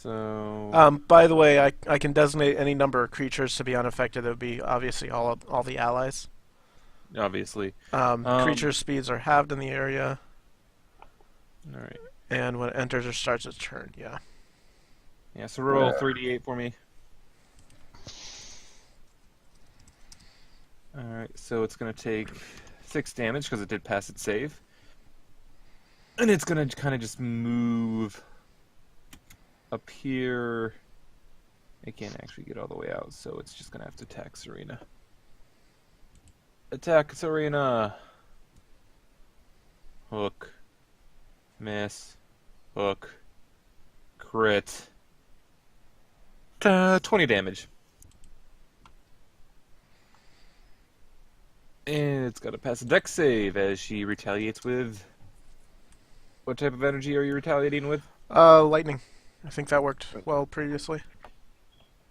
So... By the way, I can designate any number of creatures to be unaffected. It would be obviously all the allies. obviously. Creature speeds are halved in the area, Alright. and when it enters or starts its turn, yeah. Yeah, so roll 3d8 for me. Alright, so it's going to take 6 damage because it did pass its save. And it's going to kind of just move up here. It can't actually get all the way out, so it's just going to have to attack Surina. Attack Surina! Hook. Miss. Hook. Crit. 20 damage. And it's got to pass a dex save as she retaliates with... What type of energy are you retaliating with? Lightning. I think that worked well previously.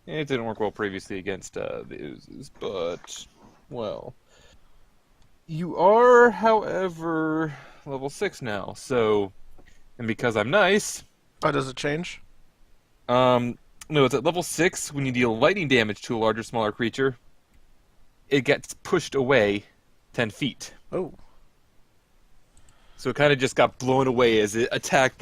It didn't work well previously against the oozes, but... Well... You are, however, level 6 now, so... And because I'm nice... Oh, does it change? No, it's at level 6. When you deal lightning damage to a larger, smaller creature, it gets pushed away 10 feet. Oh. So it kind of just got blown away as it attacked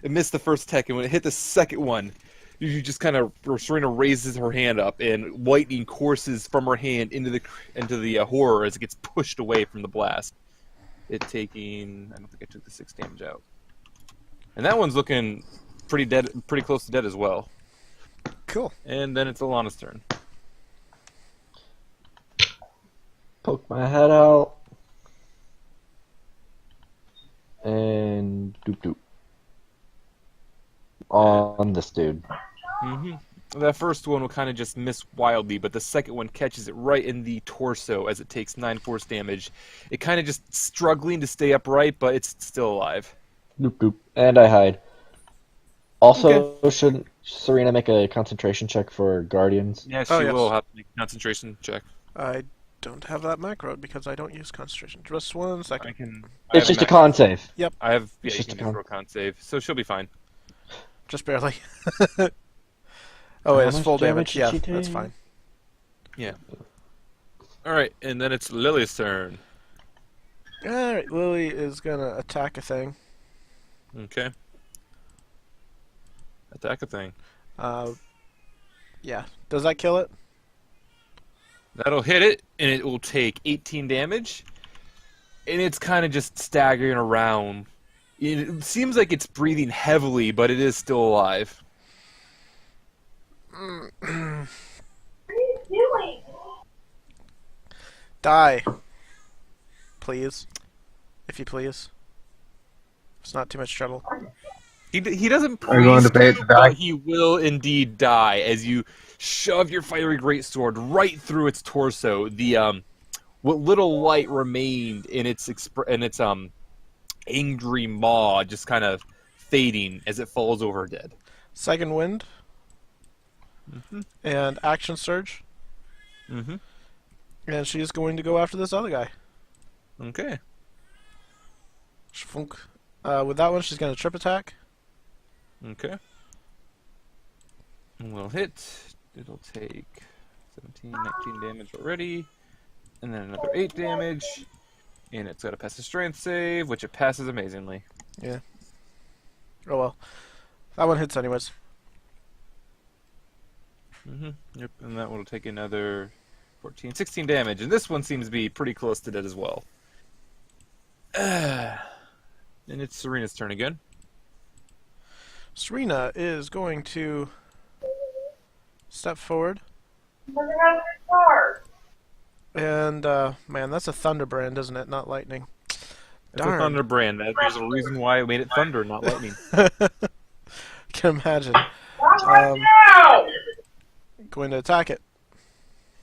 it missed the first attack, and when it hit the second one, you just kind of Serena raises her hand up, and lightning courses from her hand into the horror as it gets pushed away from the blast. It taking, I don't think I took the 6 damage out, and that one's looking pretty dead, pretty close to dead as well. Cool. And then it's Alana's turn. Poke my head out. And doop doop. On this dude. That first one will kind of just miss wildly, but the second one catches it right in the torso as it takes 9 force damage. It kind of just struggling to stay upright, but it's still alive. Doop doop. And I hide. Also, Okay. shouldn't Serena make a concentration check for Guardians? Yeah, she yes. will have to make a concentration check. I don't have that macroed because I don't use concentration. Just 1 second. It's just a con save. Yep. I have, yeah, It's you just can a just roll con save, so she'll be fine. Just barely. Oh, How it's much full damage damage. did Yeah, she that's take? fine. Yeah. Alright, and then it's Lily's turn. Alright, Lily is gonna attack a thing. Okay. Attack a thing. Yeah. Does that kill it? That'll hit it, and it will take 18 damage. And it's kind of just staggering around. It seems like it's breathing heavily, but it is still alive. What are you doing? Die. Please. If you please. It's not too much trouble. He doesn't Are you going to please pay you, it back? but he will indeed die as you shove your fiery greatsword right through its torso. The what little light remained in its angry maw just kind of fading as it falls over dead. Second wind. And action surge. And she's going to go after this other guy. Okay. Shfunk. With that one, she's going to trip attack. Okay. We'll hit. It'll take 17, 19 damage already. And then another 8 damage. And it's got to pass a strength save, which it passes amazingly. Yeah. Oh well. That one hits anyways. Yep, and that one will take another 14, 16 damage. And this one seems to be pretty close to dead as well. And it's Serena's turn again. Serena is going to step forward. Look at your car. And, man, that's a Thunderbrand, isn't it? Not lightning. It's Darn. a Thunder brand. There's a reason why I made it thunder, not lightning. Can imagine. What's right now? Going to attack it.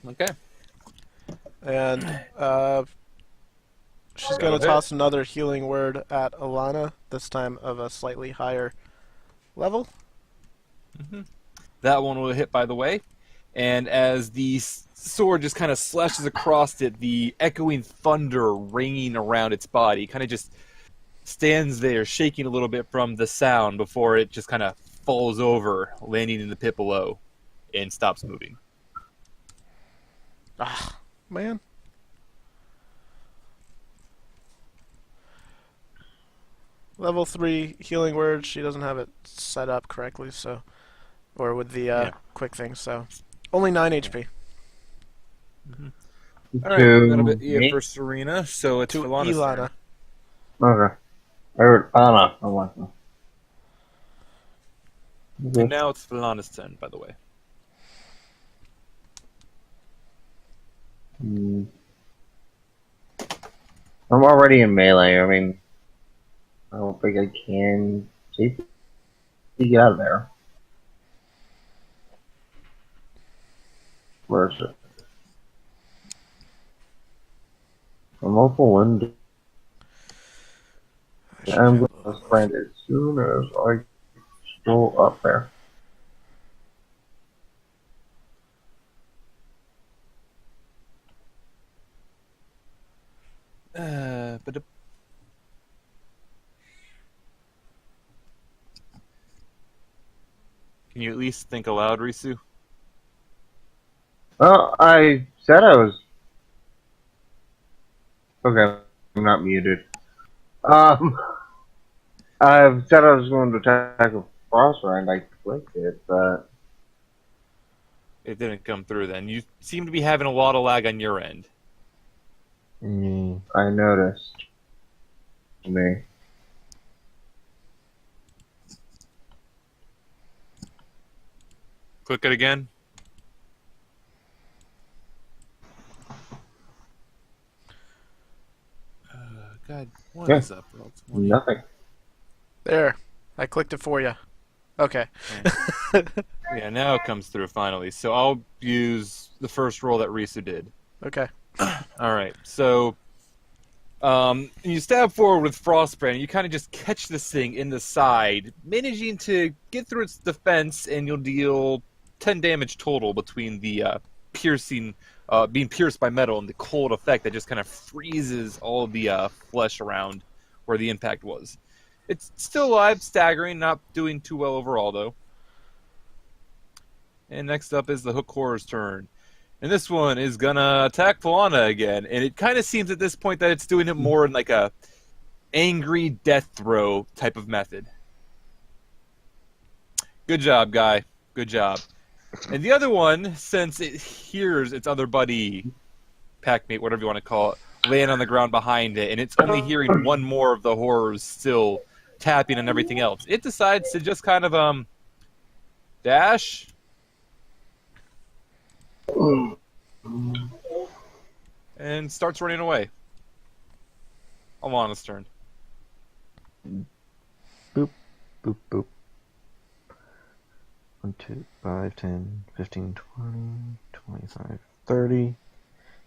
Okay. And, she's going to That'll hit. toss another healing word at Elana, this time of a slightly higher level. That one will hit, by the way. And as the sword just kind of slashes across it, the echoing thunder ringing around its body kind of just stands there, shaking a little bit from the sound before it just kind of falls over, landing in the pit below, and stops moving. Ah, man. Level 3 healing word. She doesn't have it set up correctly, so, or with the quick thing. So, only 9 HP. All right, that'll be it for Surina. So it's To Falana's Elana. turn. Okay. I heard Anna. I like that. And now it's Falana's turn, by the way. I'm already in melee. I mean, I don't think I can get out of there. Where is it? I'm awful windy. I'm going to sprint as soon as I go up there. But can you at least think aloud, Risu? Well, I said I was. Okay, I'm not muted. I said I was going to attack a Sorcerer and I clicked it, but It didn't come through then. You seem to be having a lot of lag on your end. I noticed. Me. Click it again. God, what is up? Roll 20. Nothing. There. I clicked it for you. Okay. Yeah, now it comes through finally. So I'll use the first roll that Risu did. Okay. All right. So you stab forward with Frostbrand. You kind of just catch this thing in the side, managing to get through its defense, and you'll deal 10 damage total between the piercing, being pierced by metal and the cold effect that just kind of freezes all the flesh around where the impact was. It's still alive, staggering, not doing too well overall, though. And next up is the Hook Horror's turn. And this one is going to attack Falana again. And it kind of seems at this point that it's doing it more in like a angry death throw type of method. Good job, guy. Good job. And the other one, since it hears its other buddy, packmate, whatever you want to call it, laying on the ground behind it, and it's only hearing one more of the horrors still tapping and everything else, it decides to just kind of dash and starts running away. Alana's turn. Boop, boop, boop. 1, 2, 5, 10, 15, 20, 25, 30.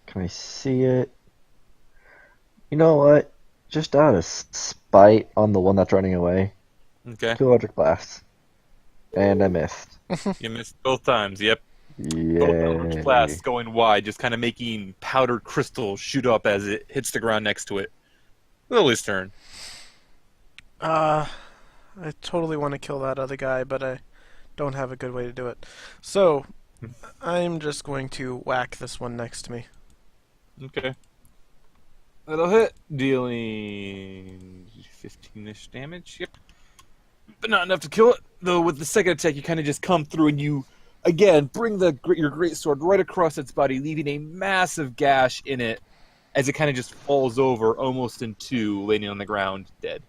Can I see it? You know what? Just out of spite on the one that's running away. Okay. 2 Electric Blasts. And I missed. You missed both times, yep. Yay. Both eldritch blasts going wide, just kind of making powdered crystals shoot up as it hits the ground next to it. Lily's turn. I totally want to kill that other guy, but I don't have a good way to do it. So, I'm just going to whack this one next to me. Okay. That'll hit, dealing 15-ish damage. Yep. But not enough to kill it. Though with the second attack, you kind of just come through and you, again, bring your greatsword right across its body, leaving a massive gash in it as it kind of just falls over almost in two, laying on the ground, dead.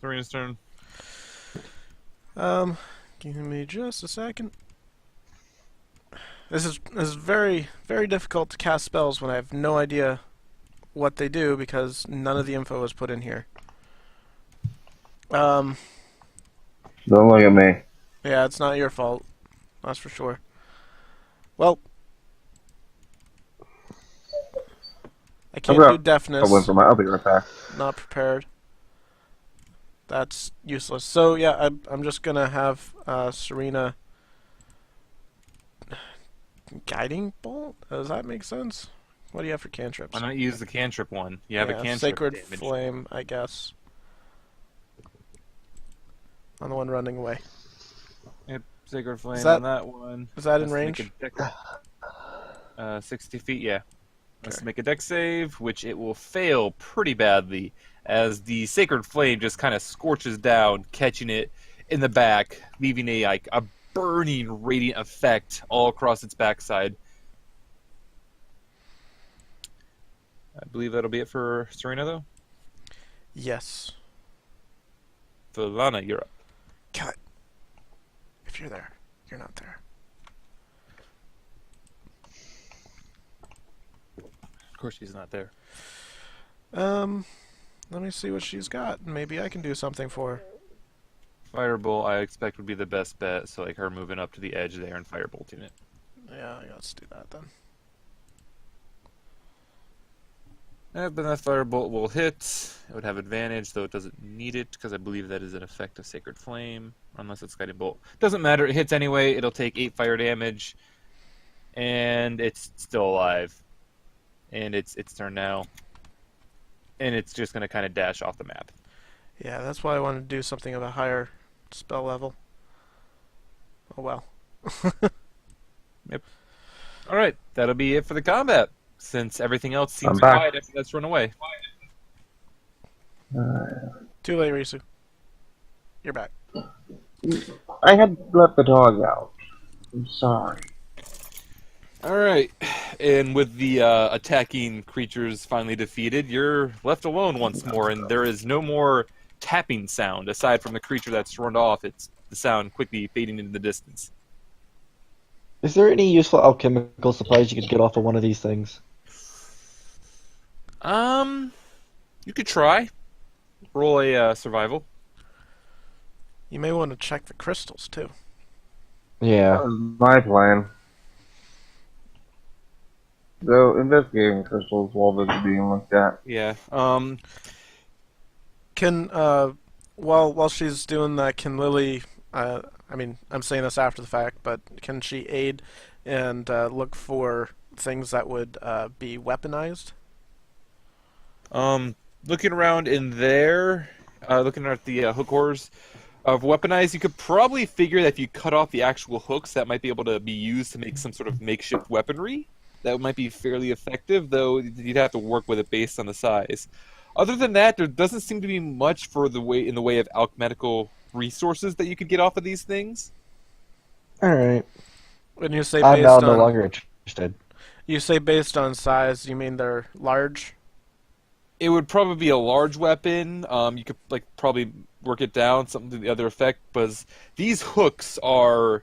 Sorina's turn. Give me just a second. This is very, very difficult to cast spells when I have no idea what they do because none of the info was put in here. Don't look at me. Yeah, it's not your fault. That's for sure. Well, I can't do deafness. I'll be right back. Not prepared. That's useless. So yeah, I'm just gonna have Surina guiding bolt. Does that make sense? What do you have for cantrips? Why not use the cantrip one? You have a cantrip Sacred damage. Flame, I guess. on the one running away. Yep, Sacred Flame that- on that one. Is that in Has to make range? a dex- 60 feet, yeah. Let's Okay. make a dex save, which it will fail pretty badly, as the Sacred Flame just kind of scorches down, catching it in the back, leaving a burning radiant effect all across its backside. I believe that'll be it for Surina, though. Yes. Falana, you're up. Kill it. If you're there, you're not there. Of course she's not there. Let me see what she's got. Maybe I can do something for her. Firebolt, I expect, would be the best bet, so like her moving up to the edge there and firebolting it. Yeah, let's do that then. But that firebolt will hit. It would have advantage, though it doesn't need it, because I believe that is an effect of Sacred Flame, unless it's Guiding Bolt. Doesn't matter, it hits anyway, it'll take 8 fire damage, and it's still alive. And it's its turn now. And it's just going to kind of dash off the map. Yeah, that's why I wanted to do something of a higher spell level. Oh well. Alright, that'll be it for the combat, since everything else seems I'm back. quiet after that's run away. Too late, Risu. You're back. I had let the dog out. I'm sorry. Alright, and with the attacking creatures finally defeated, you're left alone once more, and there is no more tapping sound, aside from the creature that's run off. It's the sound quickly fading into the distance. Is there any useful alchemical supplies you could get off of one of these things? You could try. Roll a survival. You may want to check the crystals too. Yeah. That was my plan. So, investigating crystals while this is being looked at. Yeah. Can while she's doing that, can Lily? I mean, I'm saying this after the fact, but can she aid and look for things that would be weaponized? Looking around in there, looking at the hook horrors of weaponized, you could probably figure that if you cut off the actual hooks, that might be able to be used to make some sort of makeshift weaponry. That might be fairly effective, though you'd have to work with it based on the size. Other than that, there doesn't seem to be much for in the way of alchemical resources that you could get off of these things. Alright. When you say I'm based now on, no longer interested. you say based on size, you mean they're large? It would probably be a large weapon. You could probably work it down, something to the other effect, because these hooks are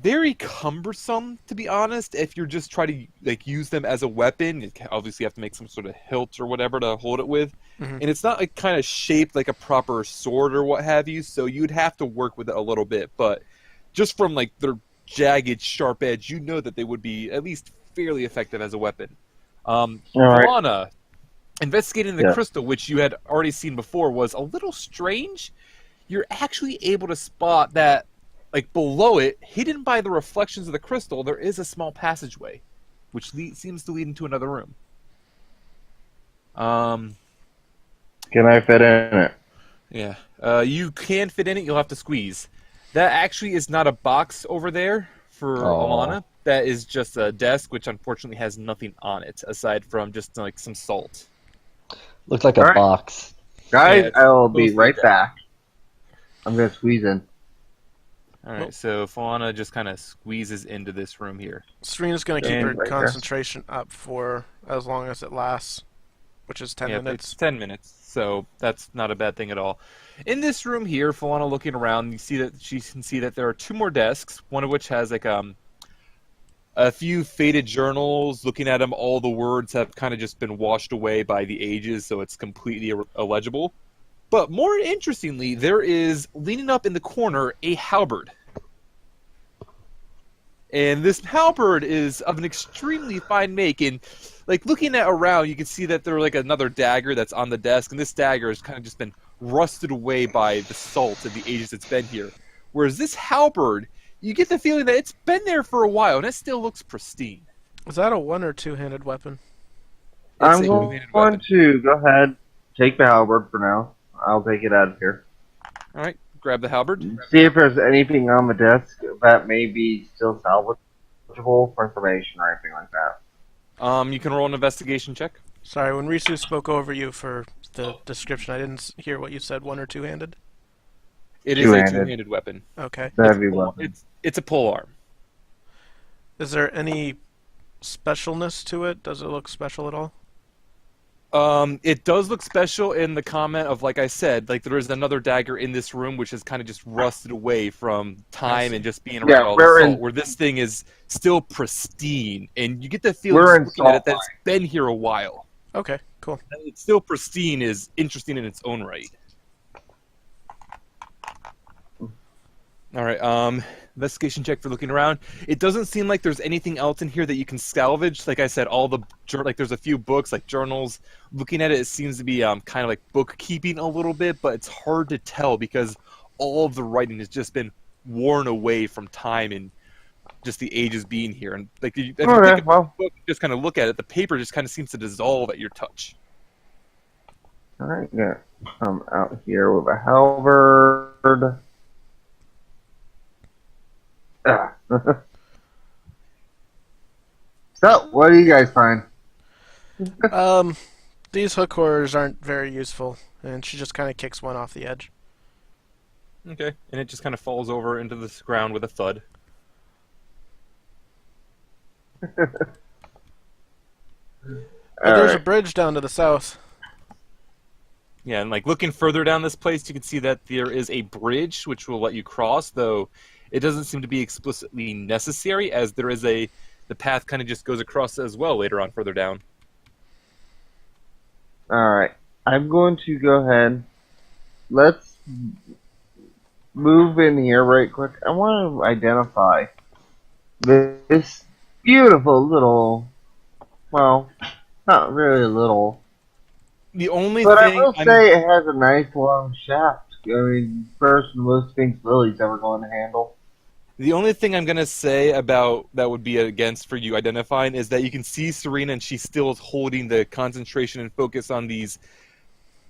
very cumbersome, to be honest. If you're just trying to use them as a weapon, you obviously have to make some sort of hilt or whatever to hold it with, Mhm. and it's not kind of shaped like a proper sword or what have you. So you'd have to work with it a little bit, but just from their jagged, sharp edge, you know that they would be at least fairly effective as a weapon. Alright. Alana, investigating the Yeah. crystal, which you had already seen before, was a little strange. You're actually able to spot that, below it, hidden by the reflections of the crystal, there is a small passageway, which seems to lead into another room. Can I fit in it? Yeah. You can fit in it, you'll have to squeeze. That actually is not a box over there for Alana. That is just a desk, which unfortunately has nothing on it, aside from just some salt. Looks like a Alright. box. Guys, it's I'll be mostly right that. back. I'm gonna squeeze in. Alright, so Falana just kind of squeezes into this room here. Serena's going to keep And her right there. concentration up for as long as it lasts, which is 10 Yeah, minutes. it's 10 minutes, so that's not a bad thing at all. In this room here, Falana looking around, you see that she can see that there are 2 more desks, one of which has a few faded journals. Looking at them, all the words have kind of just been washed away by the ages, so it's completely illegible. But more interestingly, there is, leaning up in the corner, a halberd. And this halberd is of an extremely fine make, and looking at around, you can see that there's another dagger that's on the desk, and this dagger has kind of just been rusted away by the salt and the ages it's been here. Whereas this halberd, you get the feeling that it's been there for a while, and it still looks pristine. Is that a one or two-handed weapon? I'm a going two-handed weapon. to go ahead, take the halberd for now. I'll take it out of here. All right, grab the halberd. See if there's anything on the desk that may be still salvageable for information or anything like that. You can roll an investigation check. Sorry, when Risu spoke over you for the description, I didn't hear what you said. One or two-handed? It is a two-handed weapon. Okay. Heavy weapon. It's a pole arm. Is there any specialness to it? Does it look special at all? It does look special in the comment of, like I said, like there is another dagger in this room which is kind of just rusted away from time and just being around all the salt, where this thing is still pristine, and you get the feeling just looking at it that it's been here a while. Okay, cool. It's still pristine is interesting in its own right. All right, investigation check for looking around. It doesn't seem like there's anything else in here that you can salvage. Like I said, all the there's a few books, like journals. Looking at it, it seems to be kind of like bookkeeping a little bit, but it's hard to tell because all of the writing has just been worn away from time and just the ages being here. And like if you think of the book, just kind of look at it, the paper just kind of seems to dissolve at your touch. All right, yeah. I'm out here with a halberd. So, what do you guys find? These hook horrors aren't very useful, and she just kind of kicks one off the edge. Okay, and it just kind of falls over into the ground with a thud. But there's a bridge down to the south. Yeah, and like looking further down this place, you can see that there is a bridge which will let you cross, though it doesn't seem to be explicitly necessary, as there is the path kind of just goes across as well later on further down. Alright, I'm going to go ahead. Let's move in here right quick. I want to identify this beautiful little, well, not really little, the only but thing I will say it has a nice long shaft. I mean, first most things Lily's ever going to handle. The only thing I'm going to say about that would be against for you identifying is that you can see Surina, and she still is holding the concentration and focus on these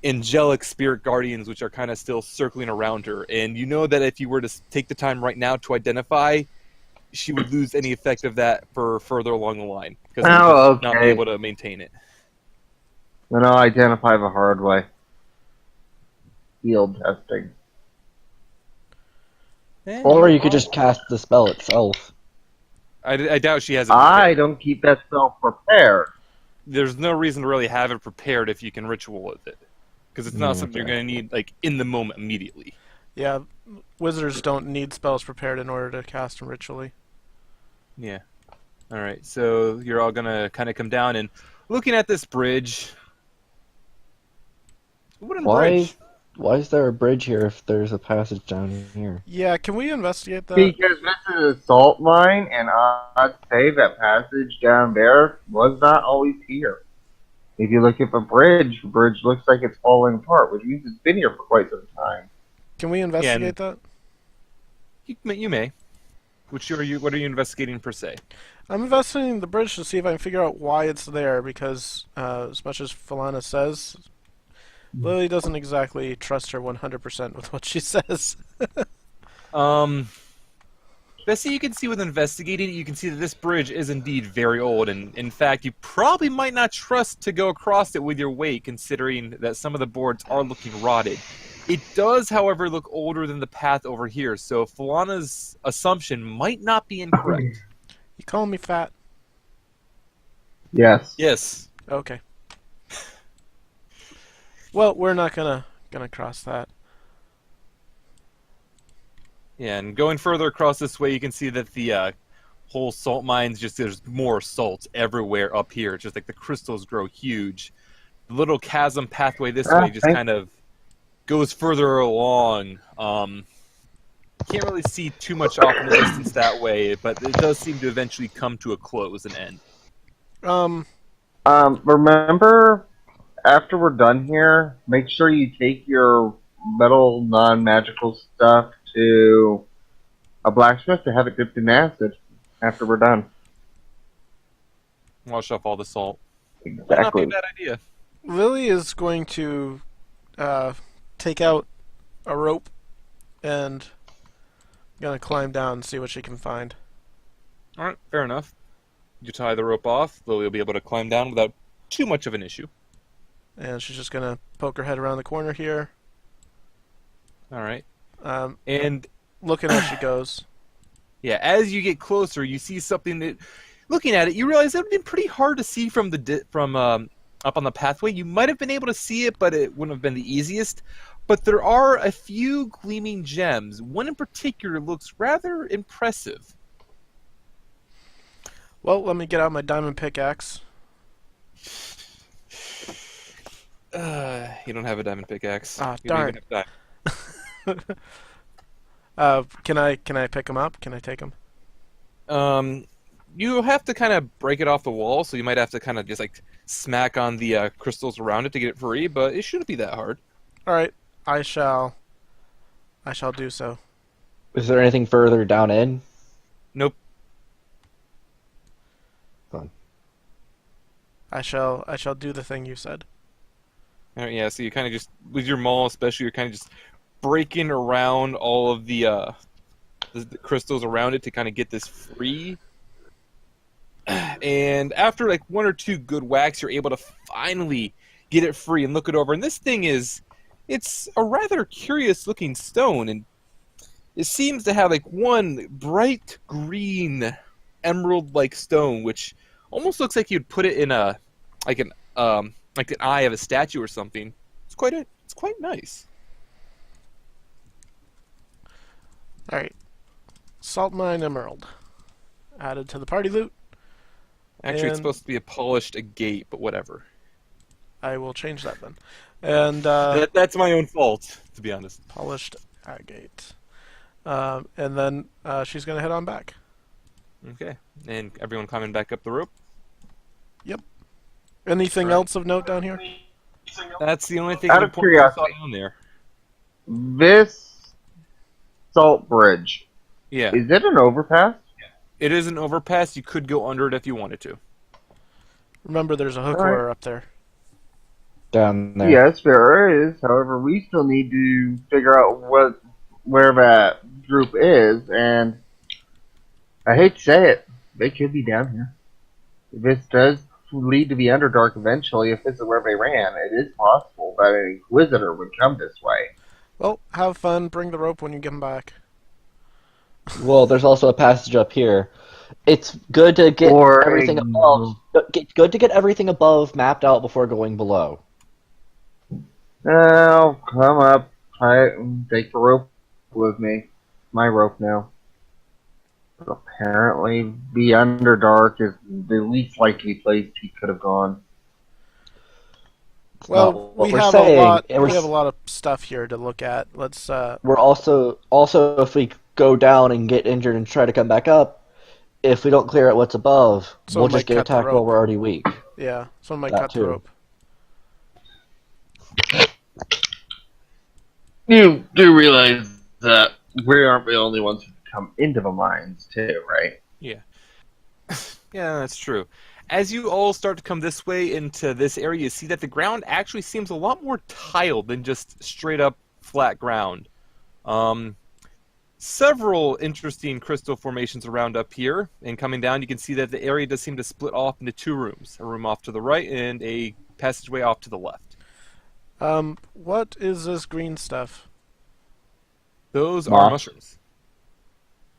angelic spirit guardians, which are kind of still circling around her. And you know that if you were to take the time right now to identify, she would lose any effect of that for further along the line, because not be able to maintain it. Then I'll identify the hard way. Field testing. Or you could just cast the spell itself. I doubt she has it I prepared. don't keep that spell prepared. There's no reason to really have it prepared if you can ritual with it, because it's not something you're going to need like in the moment immediately. Yeah, wizards don't need spells prepared in order to cast them ritually. Yeah. All right, so you're all going to kind of come down and looking at this bridge. Wooden bridge. Why is there a bridge here if there's a passage down here? Yeah, can we investigate that? Because this is a salt mine, and I'd say that passage down there was not always here. If you look at the bridge looks like it's falling apart, which means it's been here for quite some time. Can we investigate that? You may. What are you investigating per se? I'm investigating the bridge to see if I can figure out why it's there, because as much as Falana says, Lily doesn't exactly trust her 100% with what she says. Best thing you can see with investigating, you can see that this bridge is indeed very old, and in fact, you probably might not trust to go across it with your weight, considering that some of the boards are looking rotted. It does, however, look older than the path over here, so Falana's assumption might not be incorrect. You calling me fat? Yes. Yes. Okay. Well, we're not gonna cross that. Yeah, and going further across this way, you can see that the whole salt mines, there's more salt everywhere up here. It's just like the crystals grow huge. The little chasm pathway this way just kind of goes further along. Can't really see too much off in the distance that way, but it does seem to eventually come to a close and end. Remember, after we're done here, make sure you take your metal non-magical stuff to a blacksmith to have it dipped in acid after we're done. Wash off all the salt. Exactly. Might not be a bad idea. Lily is going to take out a rope and gonna climb down and see what she can find. All right, fair enough. You tie the rope off, Lily will be able to climb down without too much of an issue. And she's just gonna poke her head around the corner here, All right. um, And looking as she goes. yeah, as you get closer, you see something that, looking at it, you realize it would have been pretty hard to see from up on the pathway. You might have been able to see it, but it wouldn't have been the easiest. But there are a few gleaming gems. One in particular looks rather impressive. Well, let me get out my diamond pickaxe. You don't have a diamond pickaxe. Ah, You don't darn. even have Can I pick them up? Can I take them? You have to kind of break it off the wall, so you might have to kind of just like smack on the crystals around it to get it free, but it shouldn't be that hard. All right, I shall do so. Is there anything further down in? Nope. Fun. I shall do the thing you said. All right, yeah, so you kind of just, with your maul especially, you're kind of just breaking around all of the crystals around it to kind of get this free. And after like one or two good whacks, you're able to finally get it free and look it over. And this thing it's a rather curious looking stone, and it seems to have like one bright green emerald-like stone, which almost looks like you'd put it in an eye of a statue or something. It's quite nice. All right, salt mine emerald added to the party loot. Actually, it's And- supposed to be a polished agate, but whatever. I will change that then. And That's my own fault, to be honest. polished agate. And then she's gonna head on back. Okay, and everyone climbing back up the rope. Anything Right. else of note down here? That's the only thing Out of important I saw curiosity. down there. This salt bridge, Yeah, is it an overpass? it is an overpass. You could go under it if you wanted to. Remember, there's a hook All right. oar up there. Down there. Yes, there is. However, we still need to figure out where that group is, and I hate to say it, they could be down here. If this does lead to the Underdark eventually, if this is where they ran, it is possible that an Inquisitor would come this way. Well, have fun. Bring the rope when you get them back. Well, there's also a passage up here. It's good to get Or everything a- above. Good to get everything above mapped out before going below. Now, come up, take the rope with me. My rope now. But apparently, the Underdark is the least likely place he could have gone. Well, What we we're have saying, a lot. and We we're have a lot of stuff here to look at. Let's. We're also if we go down and get injured and try to come back up, if we don't clear out what's above, Someone we'll just might get cut the attacked while rope. we're already weak. Yeah, someone might That cut the too. rope. You do realize that we aren't the only ones who come into the mines, too, right? Yeah, that's true. As you all start to come this way into this area, you see that the ground actually seems a lot more tiled than just straight up flat ground. Several interesting crystal formations around up here, and coming down you can see that the area does seem to split off into two rooms. A room off to the right and a passageway off to the left. What is this green stuff? Those are Moss. mushrooms.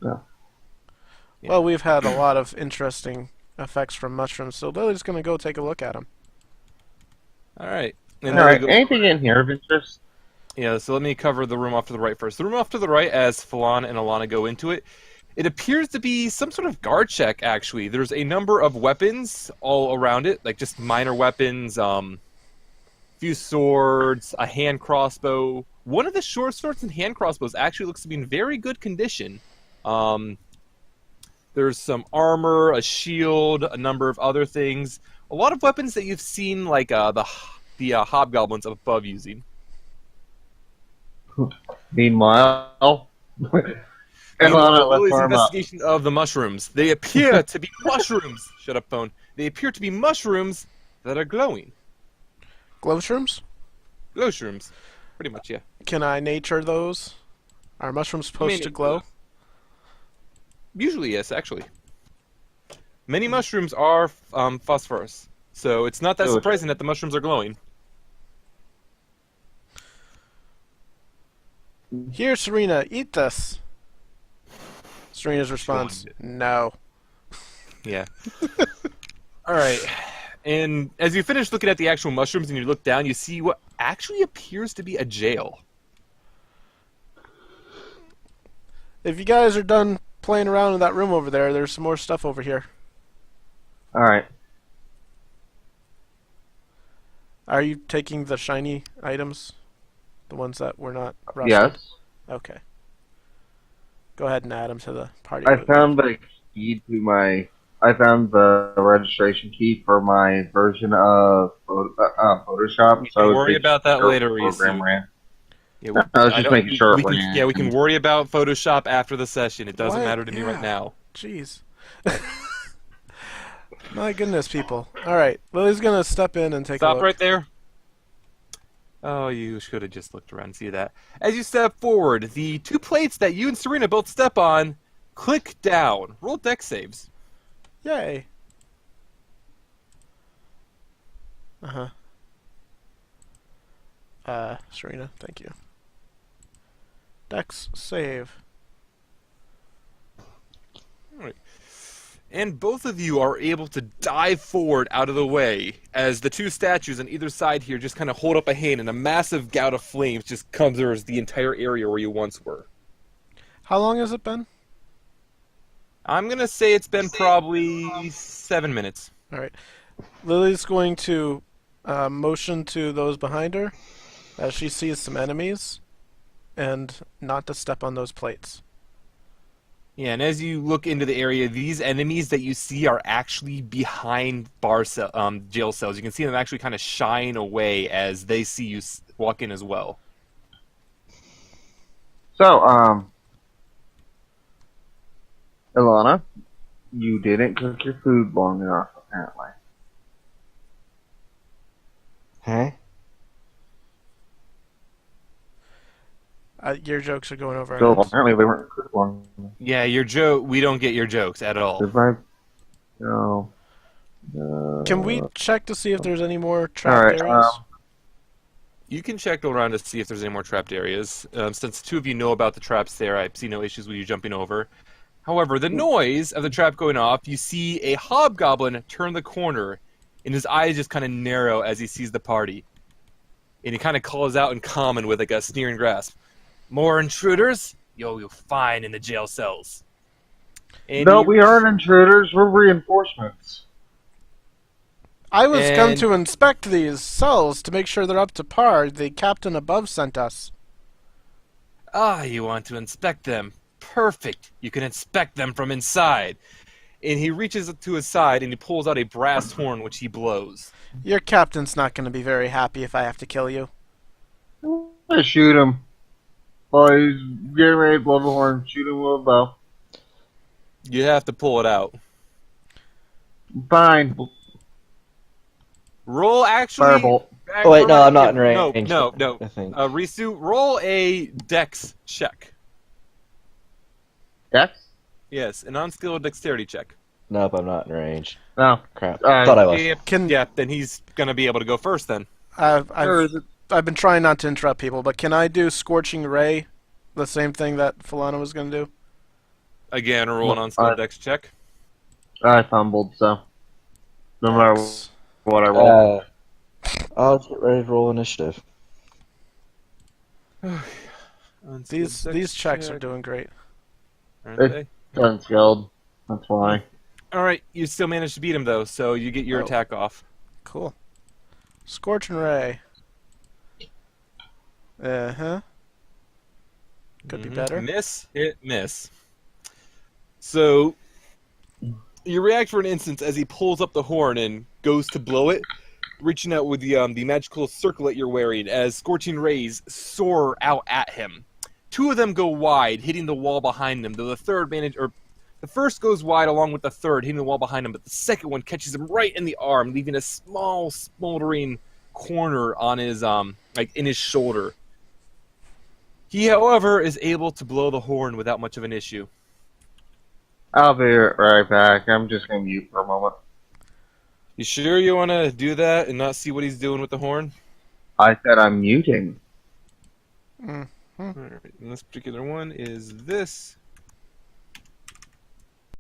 Yeah. Well, we've had a lot of interesting effects from mushrooms, so Lily's gonna go take a look at them. Alright. And All then right, we go- anything in here of interest? Yeah, so let me cover the room off to the right first. The room off to the right, as Falana and Elana go into it, it appears to be some sort of guard check, actually. There's a number of weapons all around it, like just minor weapons, few swords, a hand crossbow. One of the short swords and hand crossbows actually looks to be in very good condition. There's some armor, a shield, a number of other things. A lot of weapons that you've seen, like the hobgoblins up above using. Meanwhile, Meanwhile, Elana, let's Lily's arm up. investigation of the mushrooms. They appear to be mushrooms. Shut up, phone. They appear to be mushrooms that are glowing. Glow shrooms? Glow shrooms. Pretty much, yeah. Can I nature those? Are mushrooms supposed to mean, glow? Usually, yes, actually. Many mushrooms are phosphorus, so it's not that Oh, surprising that the mushrooms are glowing. Here, Surina, eat this. Serina's response: no. Yeah. All right. And as you finish looking at the actual mushrooms and you look down, you see what actually appears to be a jail. If you guys are done playing around in that room over there, there's some more stuff over here. Alright. Are you taking the shiny items? The ones that were not rusted? Yes. Okay. Go ahead and add them to the party. I route. found the key to my... I found the registration key for my version of Photoshop. We so I can was worry making about that sure later, the program Risu. ran. Yeah, I was just making sure it we ran. can worry about Photoshop after the session. It doesn't What? matter to me Yeah. right now. Jeez. My goodness, people. Alright, Lily's gonna step in and take a Stop look. right there. Oh, you should have just looked around and see that. As you step forward, the two plates that you and Surina both step on click down. Roll dex saves. Yay. Uh-huh. Serena, thank you. Dex save. Alright. And both of you are able to dive forward out of the way as the two statues on either side here just kind of hold up a hand and a massive gout of flames just covers the entire area where you once were. How long has it been? I'm going to say it's been probably 7 minutes. Alright. Lily's going to motion to those behind her as she sees some enemies and not to step on those plates. Yeah, and as you look into the area, these enemies that you see are actually behind jail cells. You can see them actually kind of shying away as they see you walk in as well. So, Elana, you didn't cook your food long enough, apparently. Hey? Your jokes are going over our So, heads. apparently they weren't cooked long enough. Yeah, we don't get your jokes at all. No. Can we check to see if there's any more trapped Alright, areas? You can check around to see if there's any more trapped areas. Since the two of you know about the traps there, I see no issues with you jumping over. However, the noise of the trap going off, you see a hobgoblin turn the corner, and his eyes just kind of narrow as he sees the party. And he kind of calls out in common with like a sneering grasp. More intruders? You'll find in the jail cells. And No, he- we aren't intruders, we're reinforcements. I was come and- to inspect these cells to make sure they're up to par. The captain above sent us. Ah, you want to inspect them. Perfect. You can inspect them from inside. And he reaches to his side and he pulls out a brass horn which he blows. Your captain's not going to be very happy if I have to kill you. I shoot him. While he's getting ready to blow the horn, shoot him with a bow. You have to pull it out. Fine. Roll actually. Firebolt. Oh, wait, no, I'm not in range. No. I think. Risu, roll a dex check. Dex? Yes, an unskilled dexterity check. Nope, I'm not in range. No. Crap. Alright. Thought I was. Yeah, then he's gonna be able to go first then. I've been trying not to interrupt people, but can I do Scorching Ray? The same thing that Falana was going to do? Again, roll an unskilled dex check. I fumbled, so. No matter Dex. what I roll. I'll get ready to roll initiative. These checks are doing great. Aren't they? Unskilled. That's why. Alright, you still managed to beat him though, so you get your Oh. attack off. Cool. Scorching Ray. Uh-huh. Could be better. Miss, hit, miss. So, you react for an instant as he pulls up the horn and goes to blow it, reaching out with the magical circlet you're wearing as scorching rays soar out at him. Two of them go wide, hitting the wall behind them, though the first goes wide along with the third, hitting the wall behind him, but the second one catches him right in the arm, leaving a small, smoldering corner on his, in his shoulder. He, however, is able to blow the horn without much of an issue. I'll be right back. I'm just gonna mute for a moment. You sure you want to do that and not see what he's doing with the horn? I said I'm muting. Alright, and this particular one is this.